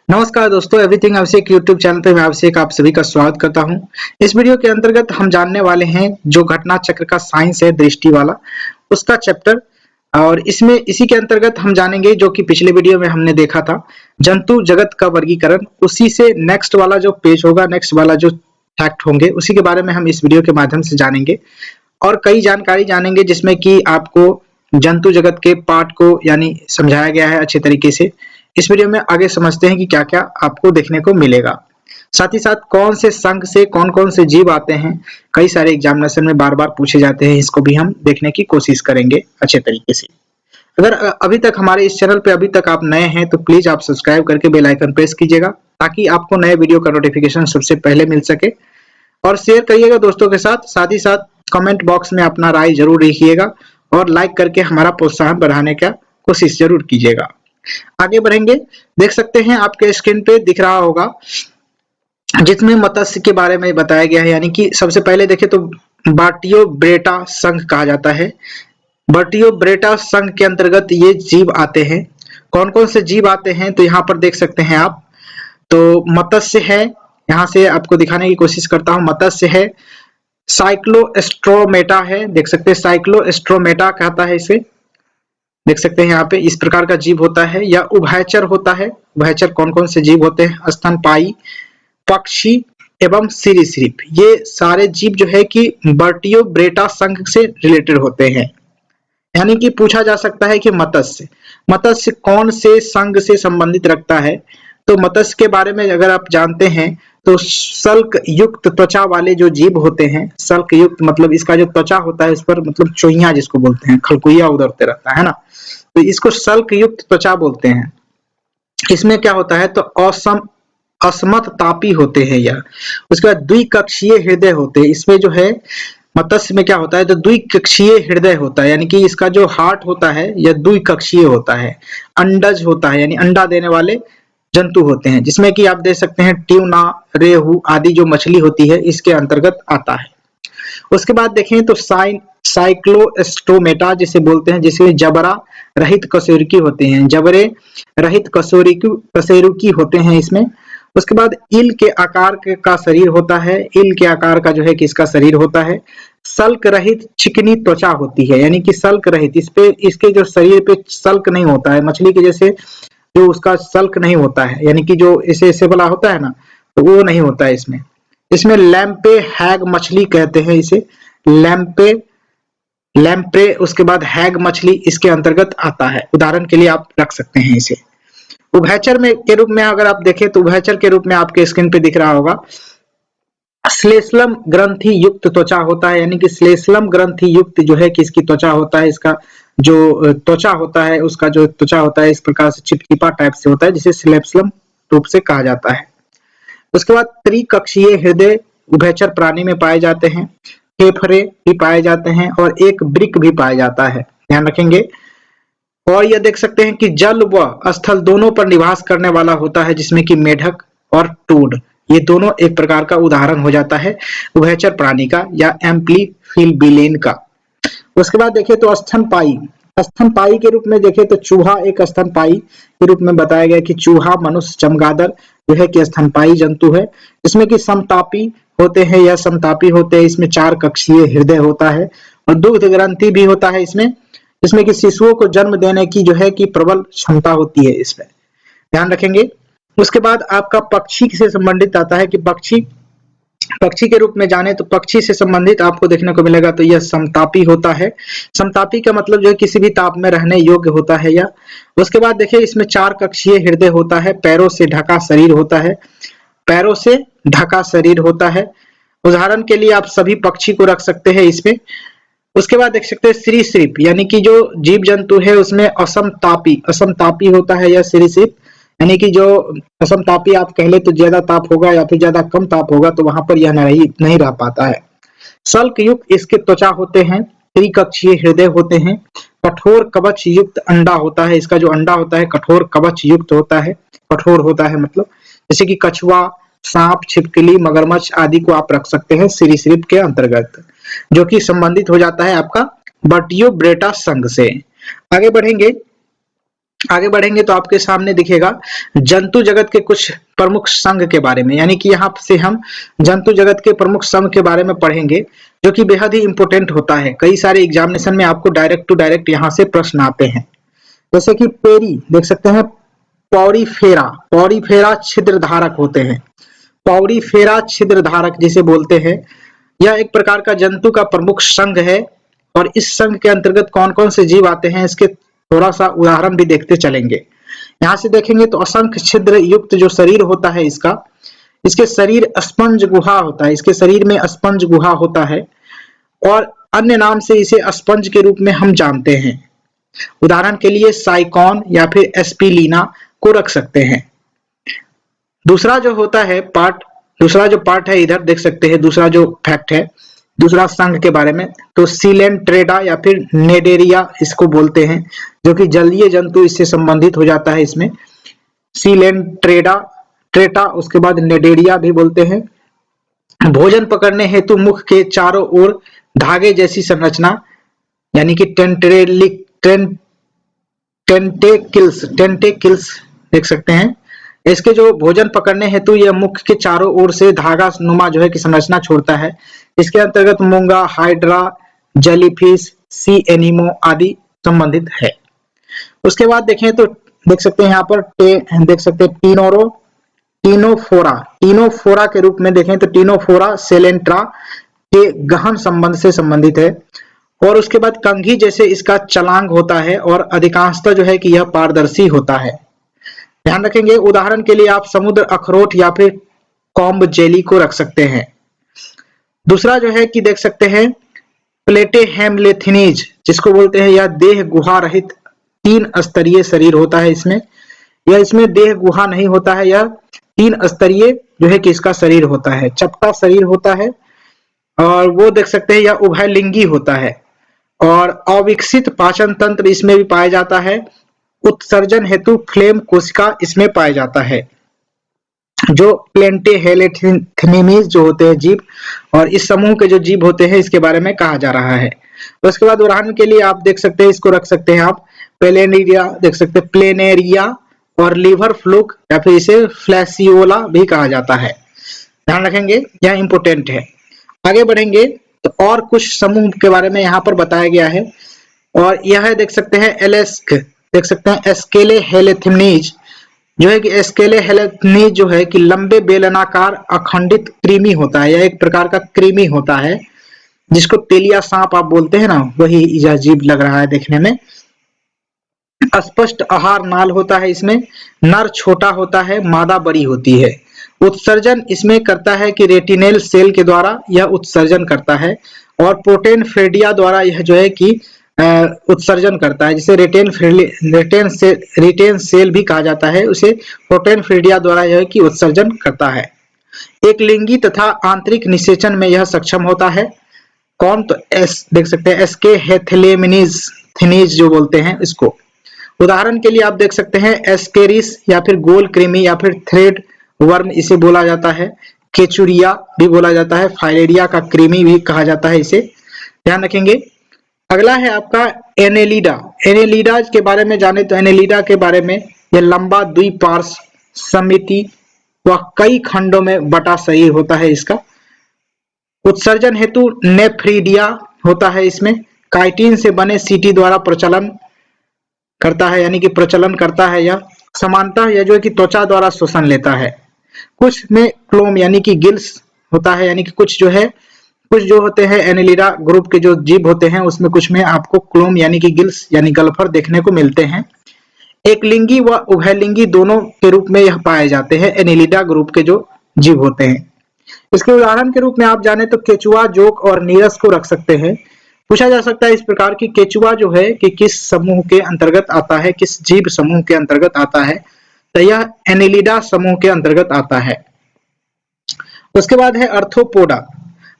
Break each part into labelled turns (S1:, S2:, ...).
S1: नमस्कार दोस्तों, एवरीथिंग अभिषेक YouTube channel पे मैं अभिषेक आप सभी का स्वागत करता हूं। इस वीडियो के अंतर्गत हम जानने वाले हैं जो घटना चक्र का साइंस है दृष्टि वाला, उसका चैप्टर। और इसमें इसी के अंतर्गत हम जानेंगे जो कि पिछले वीडियो में हमने देखा था, जंतु जगत का वर्गीकरण। उसी से नेक्स्ट वाला जो पेज होगा, नेक्स्ट वाला जो फैक्ट होंगे, उसी के बारे में हम इस वीडियो के माध्यम से जानेंगे और कई जानकारी जानेंगे जिसमें कि आपको जंतु जगत के पार्ट को यानी समझाया गया है अच्छे तरीके से। इस वीडियो में आगे समझते हैं कि क्या क्या आपको देखने को मिलेगा। साथ ही साथ कौन से संघ से कौन कौन से जीव आते हैं, कई सारे एग्जामिनेशन में बार बार पूछे जाते हैं, इसको भी हम देखने की कोशिश करेंगे अच्छे तरीके से। अगर अभी तक हमारे इस चैनल पे अभी तक आप नए हैं तो प्लीज आप सब्सक्राइब करके बेल आइकन प्रेस कीजिएगा ताकि आपको नए वीडियो का नोटिफिकेशन सबसे पहले मिल सके। और शेयर करिएगा दोस्तों के साथ। साथ ही साथ कमेंट बॉक्स में अपना राय जरूर लिखिएगा और लाइक करके हमारा प्रोत्साहन बढ़ाने का कोशिश जरूर कीजिएगा। आगे बढ़ेंगे। देख सकते हैं आपके स्क्रीन पे दिख रहा होगा जिसमें मत्स्य के बारे में बताया गया है। यानी कि सबसे पहले देखें तो बार्टियो ब्रेटा संघ कहा जाता है। बार्टियो ब्रेटा संघ के अंतर्गत ये जीव आते हैं। कौन कौन से जीव आते हैं तो यहाँ पर देख सकते हैं आप। तो मत्स्य है, यहाँ से आपको दिखाने की कोशिश करता हूँ। मत्स्य है, साइक्लोस्ट्रोमेटा है, देख सकते हैं साइक्लोस्ट्रोमेटा कहता है इसे। देख सकते हैं यहाँ पे इस प्रकार का जीव होता है। या उभयचर होता है। उभयचर कौन कौन से जीव होते हैं? स्तनपायी, पक्षी एवं सरीसृप। ये सारे जीव जो है कि बर्टियो ब्रेटा संघ से रिलेटेड होते हैं। यानी कि पूछा जा सकता है कि मत्स्य मत्स्य कौन से संघ से संबंधित रखता है। तो मत्स्य के बारे में अगर आप जानते हैं तो सल्क युक्त त्वचा वाले जो जीव होते हैं, सल्क युक्त मतलब इसका जो त्वचा होता है उस पर मतलब चोइया जिसको बोलते हैं, खलकुइया उधरते रहता है ना, तो इसको सल्क युक्त त्वचा बोलते हैं। इसमें क्या होता है तो असमत तापी होते हैं यह। उसके बाद द्विकक्षीय हृदय होते हैं। इसमें जो है मत्स्य में क्या होता है तो द्विकक्षीय हृदय होता है। यानी कि इसका जो हार्ट होता है यह द्विकक्षीय होता है। अंडज होता है यानी अंडा देने वाले जंतु होते हैं, जिसमें कि आप देख सकते हैं ट्यूना, रेहू आदि जो मछली होती है इसके अंतर्गत आता है। उसके बाद देखें तो साइक्लोस्टोमेटा जिसे बोलते हैं, जिसमें जबड़ा रहित कशेरुकी होते हैं। जबड़े रहित कशेरुकी होते हैं इसमें। उसके बाद इल के आकार का शरीर होता है। इल के आकार का जो है कि इसका शरीर होता है। सल्क रहित चिकनी त्वचा होती है। यानी कि सल्क रहित, इस पे इसके जो शरीर पे सल्क नहीं होता है, मछली के जैसे जो उसका सल्क नहीं होता है, यानी कि जो ऐसे ऐसे वाला होता है ना, तो वो नहीं होता है इसमें। इसमें लैम्पे हैग मछली कहते हैं इसे। लैम्पे लैम्प्रे उसके बाद हैग मछली इसके अंतर्गत आता है। उदाहरण के लिए आप रख सकते हैं इसे। उभयचर में के रूप में अगर आप देखें तो उभयचर के रूप में आपके स्क्रीन पे दिख रहा होगा श्लेष्मल ग्रंथि युक्त त्वचा होता है। यानी कि श्लेष्मल ग्रंथि युक्त जो है कि इसकी त्वचा होता है, इसका जो त्वचा होता है उसका जो त्वचा होता है इस प्रकार से चिपचिपा टाइप से होता है, जिसे श्लेष्मल रूप से कहा जाता है। उसके बाद त्रिकक्षीय हृदय उभयचर प्राणी में पाए जाते हैं। फेफड़े भी पाए जाते हैं और एक वृक्क भी पाया जाता है, ध्यान रखेंगे। और यह देख सकते हैं कि जल व स्थल दोनों पर निवास करने वाला होता है, जिसमें कि मेढक और टूड ये दोनों एक प्रकार का उदाहरण हो जाता है उभयचर प्राणी का या एम्प्लीफिलबिलेन का। उसके बाद देखें तो स्तनपायी। स्तनपायी के रूप में देखें तो चूहा एक स्तनपायी के रूप में बताया गया कि चूहा, मनुष्य, चमगादड़ जो है कि स्तनपायी जंतु है। इसमें कि समतापी होते हैं या समतापी होते हैं। इसमें 4 कक्षीय हृदय होता है और दुग्ध ग्रंथि भी होता है इसमें। इसमें कि शिशुओं को जन्म देने की जो है कि प्रबल क्षमता होती है इसमें, ध्यान रखेंगे। उसके बाद आपका पक्षी से संबंधित आता है कि पक्षी पक्षी के रूप में जाने तो पक्षी से संबंधित आपको देखने को मिलेगा तो यह समतापी होता है। समतापी का मतलब जो है किसी भी ताप में रहने योग्य होता है यह। उसके बाद देखिए इसमें 4 कक्षीय हृदय होता है। पैरों से ढका शरीर होता है। पैरों से ढका शरीर होता है। उदाहरण के लिए आप सभी पक्षी को रख सकते हैं इसमें। उसके बाद देख सकते हैं सरीसृप, यानी कि जो जीव जंतु है उसमें असमतापी होता है यह सरीसृप। यानी कि जो असमतापी आप कह ले तो ज्यादा ताप होगा या फिर ज्यादा कम ताप होगा तो वहां पर यह नहीं रह पाता है। सल्क युक्त इसके त्वचा होते हैं। त्रिकक्षीय हृदय होते हैं। कठोर कवच युक्त अंडा होता है। इसका जो अंडा होता है कठोर कवच युक्त होता है। कठोर होता है मतलब जैसे कि कछुआ, सांप, छिपकली, मगरमच्छ आदि को आप रख सकते हैं सरीसृप के अंतर्गत, जो कि संबंधित हो जाता है आपका बर्टियो ब्रेटा संघ से। आगे बढ़ेंगे। आगे बढ़ेंगे तो आपके सामने दिखेगा जंतु जगत के कुछ प्रमुख संघ के बारे में, यानी कि यहाँ से हम जंतु जगत के प्रमुख संघ के बारे में पढ़ेंगे, जो कि बेहद ही इंपॉर्टेंट होता है। कई सारे एग्जामिनेशन में आपको डायरेक्ट टू डायरेक्ट यहाँ से प्रश्न आते हैं। जैसे कि पेरी देख सकते हैं, पॉरीफेरा, पॉरीफेरा छिद्र धारक होते हैं, पॉरीफेरा छिद्र धारक जिसे बोलते हैं। यह एक प्रकार का जंतु का प्रमुख संघ है, और इस संघ के अंतर्गत कौन कौन से जीव आते हैं इसके थोड़ा सा उदाहरण भी देखते चलेंगे। यहाँ से देखेंगे तो असंख्य छिद्र युक्त जो शरीर होता है इसका, इसके शरीर स्पंज गुहा होता है, इसके शरीर में स्पंज गुहा होता है, और अन्य नाम से इसे स्पंज के रूप में हम जानते हैं। उदाहरण के लिए साइकॉन या फिर एस्पिलीना को रख सकते हैं। दूसरा जो होता है पार्ट, दूसरा जो पार्ट है इधर देख सकते हैं, दूसरा जो फैक्ट है दूसरा संघ के बारे में, तो सिलेंट्रेडा या फिर नेडेरिया इसको बोलते हैं, जो कि जलीय जंतु इससे संबंधित हो जाता है। इसमें सिलेंट्रेडा, ट्रेटा, उसके बाद नेडेरिया भी बोलते हैं। भोजन पकड़ने हेतु मुख के चारों ओर धागे जैसी संरचना, यानी कि टेंटेकिल्स देख सकते हैं। इसके जो भोजन पकड़ने हेतु यह मुख के चारों ओर से धागा नुमा जो है कि संरचना छोड़ता है। इसके अंतर्गत मूंगा, हाइड्रा, जेलीफिश, सी एनिमो आदि संबंधित है। उसके बाद देखें तो देख सकते हैं यहाँ पर देख सकते हैं टीनोफोरा, टीनोफोरा के रूप में देखें तो टीनोफोरा सेलेंट्रा के गहन संबंध से संबंधित है। और उसके बाद कंघी जैसे इसका चलांग होता है, और अधिकांशतः जो है कि यह पारदर्शी होता है। ध्यान रखेंगे, उदाहरण के लिए आप समुद्र अखरोट या फिर कॉम्ब जेली को रख सकते हैं। दूसरा जो है कि देख सकते हैं प्लेटेहेमलेथिनीज जिसको बोलते हैं, यह देह गुहा रहित 3 स्तरीय शरीर होता है। इसमें देह गुहा नहीं होता है, यह 3 स्तरीय जो है कि इसका शरीर होता है, चपटा शरीर होता है, और वो देख सकते हैं यह उभयलिंगी होता है, और अविकसित पाचन तंत्र इसमें भी पाया जाता है। उत्सर्जन हेतु फ्लेम कोशिका इसमें पाया जाता है। जो प्लेटेहेलेथिनीज जो होते हैं जीव, और इस समूह के जो जीव होते हैं इसके बारे में कहा जा रहा है। उसके बाद उदाहरण के लिए आप देख सकते हैं, इसको रख सकते हैं आप प्लेनेरिया, देख सकते हैं प्लेनेरिया, और लीवर फ्लूक या फिर इसे फ्लैसियोला भी कहा जाता है। ध्यान रखेंगे, यह इंपोर्टेंट है। आगे बढ़ेंगे तो और कुछ समूह के बारे में यहाँ पर बताया गया है, और यह देख सकते हैं एलेस्क, देख सकते हैं एस्केलेहेलेथिनीज जो है कि एस्केलेहेलेथिनीज जो है कि लंबे बेलनाकार अखंडित कृमि होता है। यह एक प्रकार का कृमि होता है जिसको तेलिया सांप आप बोलते हैं ना, वही यह जीव लग रहा है देखने में। स्पष्ट आहार नाल होता है इसमें, नर छोटा होता है, मादा बड़ी होती है। उत्सर्जन इसमें करता है कि रेटिनेल सेल के द्वारा यह उत्सर्जन करता है, और प्रोटेनफेडिया द्वारा यह जो है कि उत्सर्जन करता है, जिसे रिटेन सेल भी कहा जाता है, उसे प्रोटेनफेडिया द्वारा यह कि उत्सर्जन करता है। एक लिंगी तथा आंतरिक निषेचन में यह सक्षम होता है। कौन? तो देख सकते हैं एस्केलेथिनीज जो बोलते हैं इसको। उदाहरण के लिए आप देख सकते हैं एस्केरिस या फिर गोल कृमि या फिर थ्रेड वर्म इसे बोला जाता है, केचुरिया भी बोला जाता है, फाइलेरिया का कृमि भी कहा जाता है इसे। ध्यान रखेंगे। अगला है आपका एनेलिडा। एनेलिडा के बारे में जाने तो एनेलिडा के बारे में, यह लंबा द्विपार्श्व समिति व कई खंडों में बटा शरीर होता है इसका। उत्सर्जन हेतु नेफ्रीडिया होता है इसमें। काइटिन से बने सीटी द्वारा प्रचलन करता है, यानी कि प्रचलन करता है यह। समानतः यह जो है कि त्वचा द्वारा शोषण लेता है। कुछ में क्लोम यानी कि गिल्स होता है, यानी कि कुछ जो होते हैं एनेलिडा ग्रुप के जो जीव होते हैं उसमें कुछ में आपको क्लोम यानी कि गिल्स यानी गल्फर देखने को मिलते हैं। एक लिंगी व उभयलिंगी दोनों के रूप में यह पाए जाते हैं एनेलिडा ग्रुप के जो जीव होते हैं। इसके उदाहरण के रूप में आप जाने तो केचुआ, जोक और नीरस को रख सकते हैं। पूछा जा सकता है इस प्रकार की केचुआ जो है कि किस समूह के अंतर्गत आता है, किस जीव समूह के अंतर्गत आता है, तो यह एनेलिडा समूह के अंतर्गत आता है। उसके बाद है अर्थोपोडा।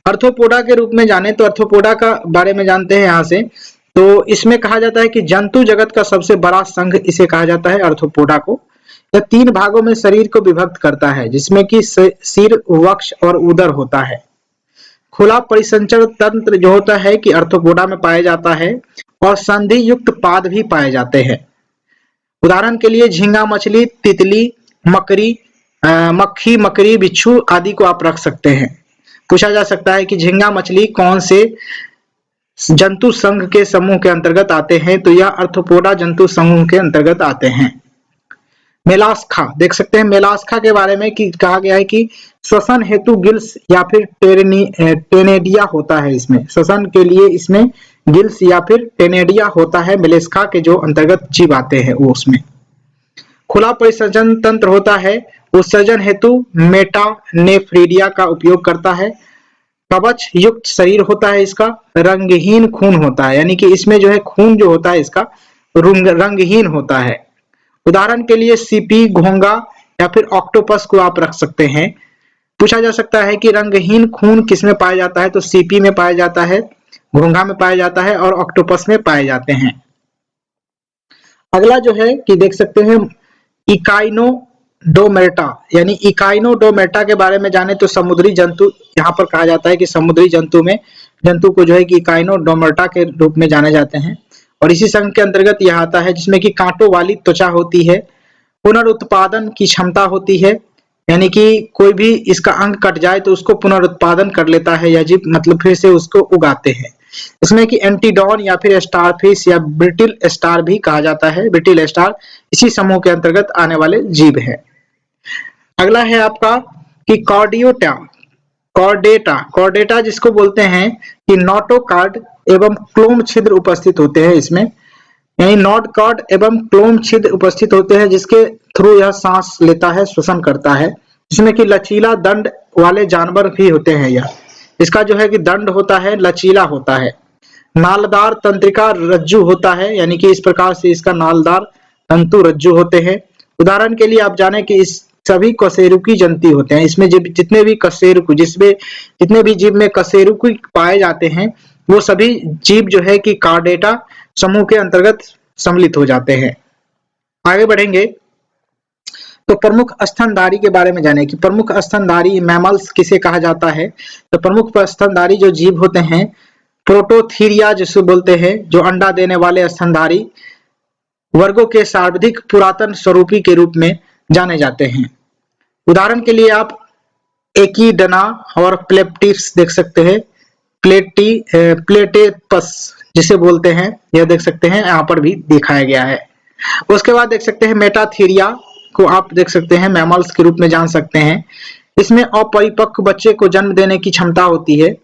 S1: अर्थोपोडा के रूप में जाने तो अर्थोपोडा का बारे में जानते हैं यहाँ से, तो इसमें कहा जाता है कि जंतु जगत का सबसे बड़ा संघ इसे कहा जाता है अर्थोपोडा को। यह 3 भागों में शरीर को विभक्त करता है, जिसमें कि सिर, वक्ष और उदर होता है। खुला परिसंचरण तंत्र जो होता है कि अर्थोपोडा में पाया जाता है, और संधि युक्त पाद भी पाए जाते हैं। उदाहरण के लिए झींगा मछली, तितली, मकड़ी, मक्खी, मकड़ी, बिच्छू आदि को आप रख सकते हैं। पूछा जा सकता है कि झींगा मछली कौन से जंतु संघ के समूह के अंतर्गत आते हैं, तो यह आर्थ्रोपोडा जंतु समूह के अंतर्गत आते हैं। मेलास्का देख सकते हैं, मेलास्का के बारे में कि कहा गया है कि श्वसन हेतु गिल्स या फिर टेनेडिया होता है। इसमें श्वसन के लिए इसमें गिल्स या फिर टेनेडिया होता है। मेलास्का के जो अंतर्गत जीव आते हैं वो उसमें खुला परिसर्जन तंत्र होता है। उत्सर्जन हेतु मेटानेफ्रीडिया का उपयोग करता है। कवच युक्त शरीर होता है इसका। रंगहीन खून होता है, यानी कि इसमें जो है खून जो होता है इसका रंगहीन होता है। उदाहरण के लिए सीपी, घोंगा या फिर ऑक्टोपस को आप रख सकते हैं। पूछा जा सकता है कि रंगहीन खून किसमें पाया जाता है, तो सीपी में पाया जाता है, घोंगा में पाया जाता है और ऑक्टोपस में पाए जाते हैं। अगला जो है कि देख सकते हैं इकाइनोडोमेटा, यानी इकाइनोडोमेटा के बारे में जाने तो समुद्री जंतु यहाँ पर कहा जाता है कि समुद्री जंतु को जो है कि इकाइनोडोमेटा के रूप में जाने जाते हैं और इसी संघ के अंतर्गत यह आता है जिसमें कि कांटों वाली त्वचा होती है। पुनरुत्पादन की क्षमता होती है, यानी कि कोई भी इसका अंग कट जाए तो उसको पुनरुत्पादन कर लेता है या जीव मतलब फिर से उसको उगाते हैं। इसमें कि एंटीडॉन या फिर स्टारफिश या ब्रिटिल स्टार भी कहा जाता है। ब्रिटिल स्टार इसी समूह के अंतर्गत आने वाले जीव है। अगला है आपका कि कॉर्डेटा जिसको बोलते हैं कि नोटोकार्ड एवं क्लोम छिद्र उपस्थित होते हैं इसमें, यानी नोड कार्ड एवं क्लोम छिद्र उपस्थित होते हैं जिसके थ्रू यह सांस लेता है, श्वसन करता है। जिसमें कि लचीला दंड वाले जानवर भी होते हैं। यह इसका जो है कि दंड होता है लचीला होता है। नालदार तंत्रिका रज्जु होता है, यानी कि इस प्रकार से इसका नालदार तंतु रज्जु होते हैं। उदाहरण के लिए आप जाने कि इस सभी कशेरुकी जंतु होते हैं। इसमें जितने भी कशेरुकी जितने भी जीव में कशेरुकी पाए जाते हैं वो सभी जीव जो है कि कार्डेटा समूह के अंतर्गत सम्मिलित हो जाते हैं। आगे बढ़ेंगे तो प्रमुख स्तनधारी के बारे में जाने कि प्रमुख स्तनधारी मैमल्स किसे कहा जाता है। तो प्रमुख स्तनधारी जो जीव होते हैं प्रोटोथीरिया जिसे बोलते हैं, जो अंडा देने वाले स्तनधारी वर्गों के सर्वाधिक पुरातन स्वरूपी के रूप में जाने जाते हैं। उदाहरण के लिए आप एकिडना और प्लेप्टिप्स देख सकते हैं। प्लेटेपस जिसे बोलते हैं यह देख सकते हैं, यहाँ पर भी दिखाया गया है। उसके बाद देख सकते हैं मेटाथीरिया को आप देख सकते हैं मैमल्स के रूप में जान सकते हैं। इसमें अपरिपक्व बच्चे को जन्म देने की क्षमता होती है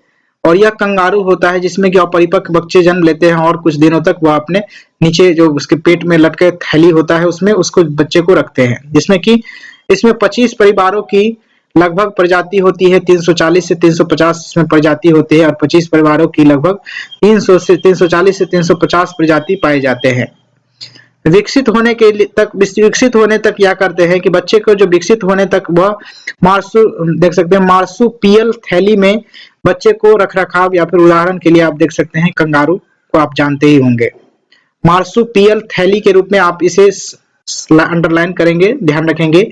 S1: और यह कंगारू होता है जिसमें कि अपरिपक्व बच्चे जन्म लेते हैं और कुछ दिनों तक वह अपने नीचे जो उसके पेट में लटके थैली होता है उसमें उसको बच्चे को रखते हैं। जिसमें कि इसमें 25 परिवारों की लगभग प्रजाति होती है। 340 से 350 इसमें प्रजाति होती है और 25 परिवारों की लगभग 340 से 350 प्रजाति पाए जाते हैं। विकसित होने तक क्या करते हैं कि बच्चे को जो विकसित होने तक वह देख सकते हैं मार्सुपियल थैली में बच्चे को रख रखाव या फिर उदाहरण के लिए आप देख सकते हैं कंगारू को आप जानते ही होंगे। मार्सुपियल थैली के रूप में आप इसे अंडरलाइन करेंगे, ध्यान रखेंगे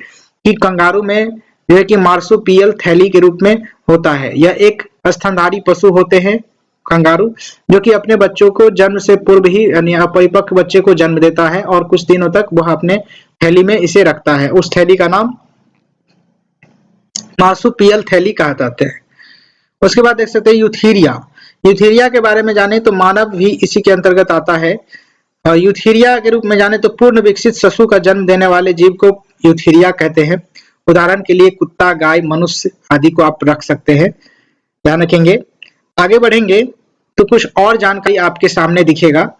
S1: कि कंगारू में जो है कि मार्सुपियल थैली के रूप में होता है। यह एक स्तनधारी पशु होते हैं कंगारू, जो कि अपने बच्चों को जन्म से पूर्व ही यानी अपरिपक्व बच्चे को जन्म देता है और कुछ दिनों तक वह अपने थैली में इसे रखता है। उस थैली का नाम मार्सुपियल थैली कहा जाता है। उसके बाद देख सकते हैं यूथीरिया के बारे में जाने तो मानव भी इसी के अंतर्गत आता है। यूथीरिया के रूप में जाने तो पूर्ण विकसित शिशु का जन्म देने वाले जीव को यूथीरिया कहते हैं। उदाहरण के लिए कुत्ता, गाय, मनुष्य आदि को आप रख सकते हैं, ध्यान रखेंगे। आगे बढ़ेंगे तो कुछ और जानकारी आपके सामने दिखेगा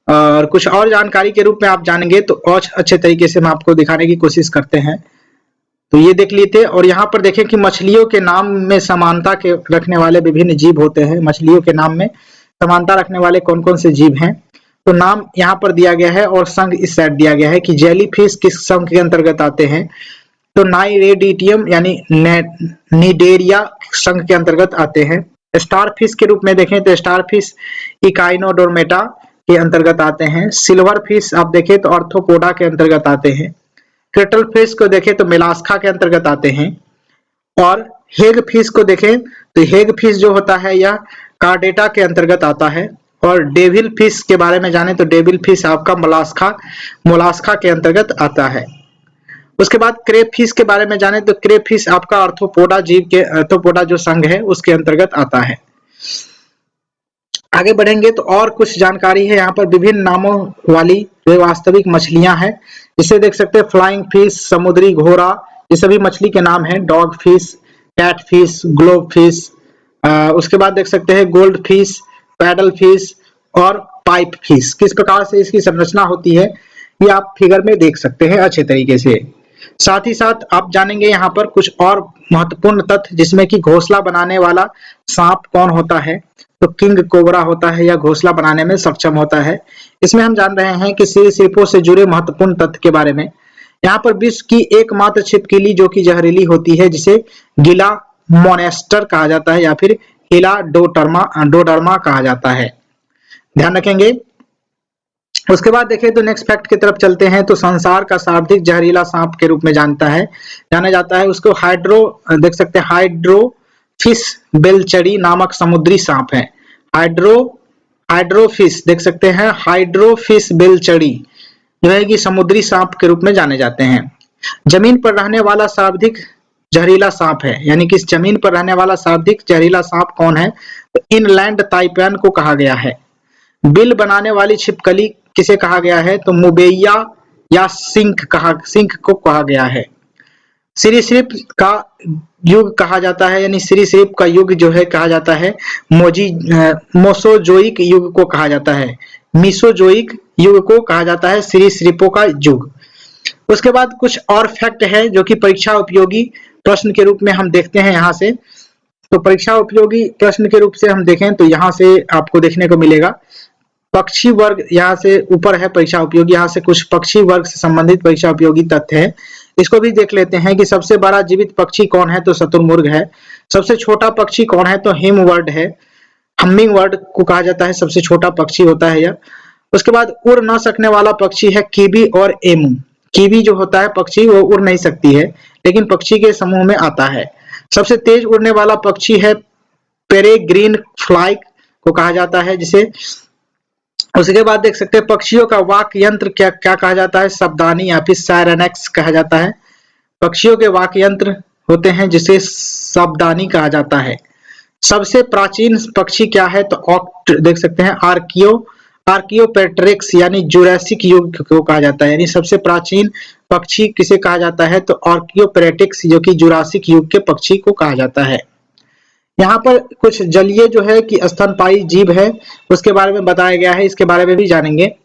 S1: और कुछ और जानकारी के रूप में आप जानेंगे तो और अच्छे तरीके से हम आपको दिखाने की कोशिश करते हैं। तो ये देख लेते और यहाँ पर देखें कि मछलियों के नाम में समानता के रखने वाले विभिन्न जीव होते हैं। मछलियों के नाम में समानता रखने वाले कौन कौन से जीव हैं, तो नाम यहाँ पर दिया गया है और संघ इस साइड दिया गया है कि जेलीफिश किस संघ के अंतर्गत आते हैं। तो नाइरेडिटियम यानी निडेरिया संघ के अंतर्गत आते हैं। स्टारफिश के रूप में देखें तो स्टारफिश इकाइनोडोर्मेटा के अंतर्गत आते हैं। सिल्वर फिश आप देखें तो आर्थ्रोपोडा के अंतर्गत आते हैं। केटल फिश को देखें तो मेलास्का के अंतर्गत आते हैं। और हेग फिश को देखें तो हेग फिश जो होता है यह कार्डेटा के अंतर्गत आता है। और डेविल फिश के बारे में जाने तो डेविल फिश आपका मोलास्का के अंतर्गत आता है। उसके बाद क्रेप फिश के बारे में जाने तो क्रेप फिश आपका आर्थ्रोपोडा जीव के आर्थ्रोपोडा जो संघ है उसके अंतर्गत आता है। आगे बढ़ेंगे तो और कुछ जानकारी है यहाँ पर विभिन्न नामों वाली जो वास्तविक मछलियां हैं, जिसे देख सकते हैं फ्लाइंग फिश, समुद्री घोड़ा, ये सभी मछली के नाम हैं। Dog fish, cat fish, globe fish, उसके बाद देख सकते हैं गोल्ड फिश, पैडल फिश और पाइप फिश। किस प्रकार से इसकी संरचना होती है ये आप फिगर में देख सकते हैं अच्छे तरीके से। साथ ही साथ आप जानेंगे यहाँ पर कुछ और महत्वपूर्ण तथ्य, जिसमें कि घोंसला बनाने वाला सांप कौन होता है, तो किंग कोबरा होता है या घोंसला बनाने में सक्षम होता है। इसमें हम जान रहे हैं कि सरीसृपों से जुड़े महत्वपूर्ण तथ्य के बारे में। यहाँ पर विश्व की एकमात्र छिपकली जो कि जहरीली होती है, जिसे गिला मोनेस्टर कहा जाता है या फिर हिला डोडर्मा कहा जाता है, ध्यान रखेंगे। उसके बाद देखें तो नेक्स्ट फैक्ट की तरफ चलते हैं तो संसार का सर्वाधिक जहरीला सांप के रूप में जाना जाता है उसको देख सकते हैं हाइड्रोफिश बेलचड़ी नामक समुद्री सांप है। हाइड्रोफिश देख सकते हैं, हाइड्रोफिश बेलचड़ी जो है कि समुद्री सांप के रूप में जाने जाते हैं। जमीन पर रहने वाला सर्वाधिक जहरीला सांप है, यानी कि जमीन पर रहने वाला सर्वाधिक जहरीला सांप कौन है, तो इनलैंड ताइपैन को कहा गया है। बिल बनाने वाली छिपकली किसे कहा गया है, तो मुबेया या सिंक को कहा गया है। सरीसृप का युग कहा जाता है, यानी सरीसृप का युग जो है कहा जाता है मोसोजोइक युग को कहा जाता है, मीसोजोइक युग को कहा जाता है सरीसृपों का युग। उसके बाद कुछ और फैक्ट है जो कि परीक्षा उपयोगी प्रश्न के रूप में हम देखते हैं यहाँ से। तो परीक्षा उपयोगी प्रश्न के रूप से हम देखें तो यहाँ से आपको देखने को मिलेगा पक्षी वर्ग, यहाँ से ऊपर है परीक्षा उपयोगी, यहाँ से कुछ पक्षी वर्ग से संबंधित परीक्षा उपयोगी तथ्य है, इसको भी देख लेते हैं कि सबसे बड़ा जीवित पक्षी कौन है, तो शुतुरमुर्ग है। सबसे छोटा पक्षी कौन है, तो हमिंग बर्ड को कहा जाता है, सबसे छोटा पक्षी होता है यह। उसके बाद उड़ न सकने वाला पक्षी है कीवी और एमू। कीवी जो होता है पक्षी वो उड़ नहीं सकती है, लेकिन पक्षी के समूह में आता है। सबसे तेज उड़ने वाला पक्षी है पेरेग्रीन फ्लाई को कहा जाता है जिसे। उसके बाद देख सकते हैं पक्षियों का वाक यंत्र क्या कहा जाता है, शब्दानी या फिर सायरनेक्स कहा जाता है। पक्षियों के वाक यंत्र होते हैं जिसे शब्दानी कहा जाता है। सबसे प्राचीन पक्षी क्या है, तो देख सकते हैं आर्कियोपेट्रिक्स यानी जुरासिक युग को कहा जाता है, यानी सबसे प्राचीन पक्षी किसे कहा जाता है, तो आर्कियोपेट्रिक्स जो कि जुरासिक युग के पक्षी को कहा जाता है। यहाँ पर कुछ जलीय जो है कि स्तनपायी जीव है उसके बारे में बताया गया है, इसके बारे में भी जानेंगे।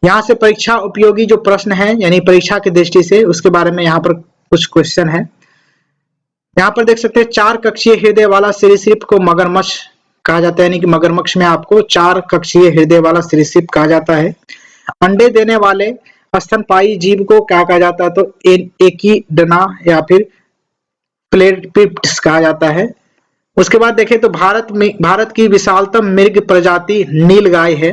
S1: यहाँ से परीक्षा उपयोगी जो प्रश्न है यानी परीक्षा की दृष्टि से उसके बारे में यहाँ पर कुछ क्वेश्चन है। यहाँ पर देख सकते हैं 4 कक्षीय हृदय वाला सरीसृप को मगरमच्छ कहा जाता है, यानी कि मगरमच्छ में आपको 4 कक्षीय हृदय वाला सरीसृप कहा जाता है। अंडे देने वाले स्तनपायी जीव को क्या कहा जाता है, तो एकिडना या फिर प्लेटिप्स कहा जाता है। उसके बाद देखें तो भारत की विशालतम मृग प्रजाति नीलगाय है।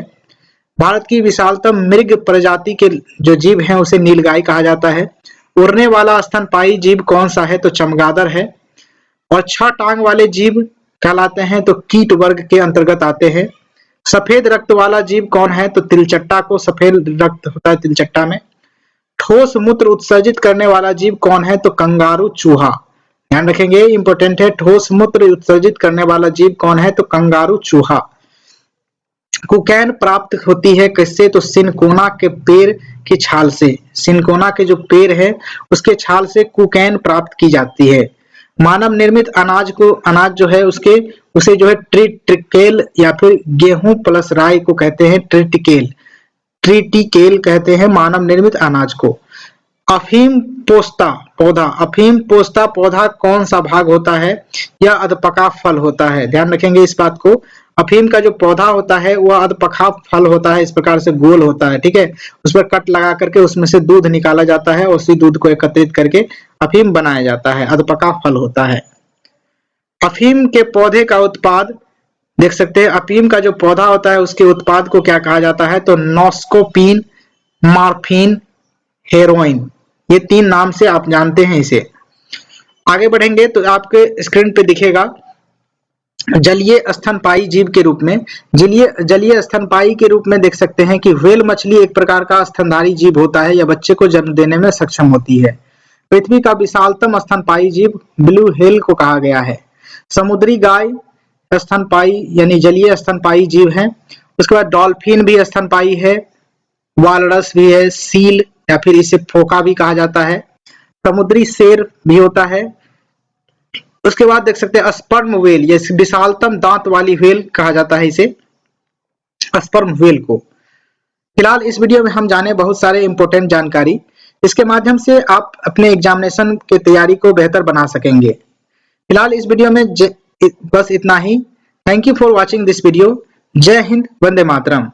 S1: भारत की विशालतम मृग प्रजाति के जो जीव हैं उसे नीलगाय कहा जाता है। उड़ने वाला स्तनपायी जीव कौन सा है, तो चमगादड़ है। और 6 टांग वाले जीव कहलाते हैं तो कीट वर्ग के अंतर्गत आते हैं। सफेद रक्त वाला जीव कौन है, तो तिलचट्टा को सफेद रक्त होता है तिलचट्टा में। ठोस मूत्र उत्सर्जित करने वाला जीव कौन है, तो कंगारू चूहा, ध्यान रखेंगे इंपॉर्टेंट है। ठोस मूत्र उत्सर्जित करने वाला जीव कौन है, तो कंगारू चूहा। कुकैन प्राप्त होती है किससे, तो सिनकोना के पेड़ की छाल से। सिनकोना के जो पेड़ है उसके छाल से कुकैन प्राप्त की जाती है। मानव निर्मित अनाज जो है उसे जो है ट्रिटिकेल या फिर गेहूं प्लस राई को कहते हैं ट्रिटिकेल कहते हैं मानव निर्मित अनाज को। अफीम पोस्ता पौधा कौन सा भाग होता है, यह अधपका फल होता है, ध्यान रखेंगे इस बात को। अफीम का जो पौधा होता है वह अधपका फल होता है, इस प्रकार से गोल होता है, ठीक है। उस पर कट लगा करके उसमें से दूध निकाला जाता है और उसी दूध को एकत्रित करके अफीम बनाया जाता है, अधपका फल होता है। अफीम के पौधे का उत्पाद देख सकते हैं, अफीम का जो पौधा होता है उसके उत्पाद को क्या कहा जाता है, तो नॉस्कोपीन, मॉर्फिन, हेरोइन, ये 3 नाम से आप जानते हैं इसे। आगे बढ़ेंगे तो आपके स्क्रीन पे दिखेगा जलीय स्तनपायी जीव के रूप में जलीय स्तनपायी के रूप में देख सकते हैं कि व्हेल मछली एक प्रकार का स्तनधारी जीव होता है, यह बच्चे को जन्म देने में सक्षम होती है। पृथ्वी का विशालतम स्तनपायी जीव ब्लू व्हेल को कहा गया है। समुद्री गाय स्तनपायी यानी जलीय स्तनपायी जीव है। उसके बाद डॉल्फिन भी स्तनपायी है, वालरस भी है, सील या फिर इसे फोका भी कहा जाता है, समुद्री शेर भी होता है। उसके बाद देख सकते हैं स्पर्म व्हेल, ये विशालतम दांत वाली व्हेल कहा जाता है इसे, स्पर्म व्हेल को। फिलहाल इस वीडियो में हम जाने बहुत सारे इंपॉर्टेंट जानकारी, इसके माध्यम से आप अपने एग्जामिनेशन की तैयारी को बेहतर बना सकेंगे। फिलहाल इस वीडियो में बस इतना ही। Thank you for watching this video. जय हिंद, वंदे मातरम।